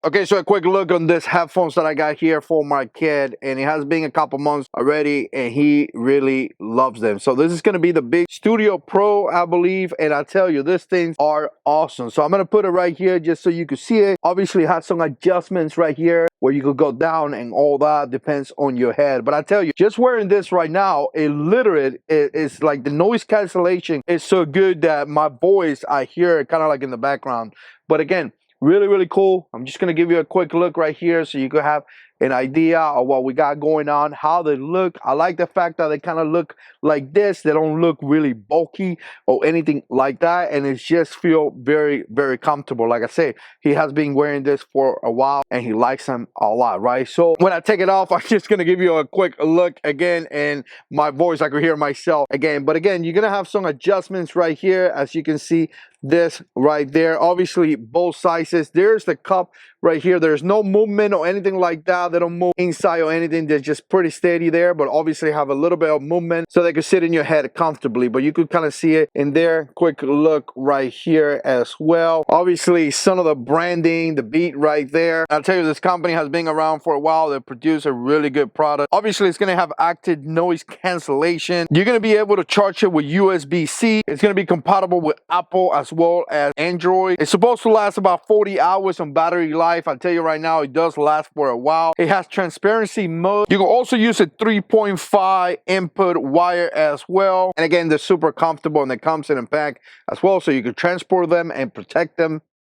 Okay, so a quick look on this headphones that I got here for my kid, and it has been a couple months already, and he really loves them. So this is going to be the Big Studio Pro, I believe, and I tell you, these things are awesome. So I'm going to put it right here just so you can see it. Obviously, it has some adjustments right here where you could go down, and all that depends on your head. But I tell you, just wearing this right now, it literally is like the noise cancellation is so good that my voice, I hear it kind of like in the background. But again, really, really cool. I'm just going to give you a quick look right here so you could have an idea of what we got going on, how they look. I like the fact that they kind of look like this. They don't look really bulky or anything like that. And it just feel very, very comfortable. Like I said, he has been wearing this for a while and he likes them a lot, right? So when I take it off, I'm just going to give you a quick look again, and my voice, I could hear myself again. But again, you're going to have some adjustments right here. As you can see, this right there, obviously both sizes. There's the cup right here. There's no movement or anything like that. They don't move inside or anything. They're just pretty steady there, but obviously have a little bit of movement so they could sit in your head comfortably. But you could kind of see it in there. Quick look right here as well. Obviously some of the branding, the beat right there. I'll tell you, this company has been around for a while. They produce a really good product. Obviously it's going to have active noise cancellation. You're going to be able to charge it with USB-C. It's going to be compatible with Apple as well as Android. It's supposed to last about 40 hours on battery life. I'll tell you right now, it does last for a while. It has transparency mode. You can also use a 3.5 input wire as well. And again, they're super comfortable and it comes in a pack as well, so you can transport them and protect them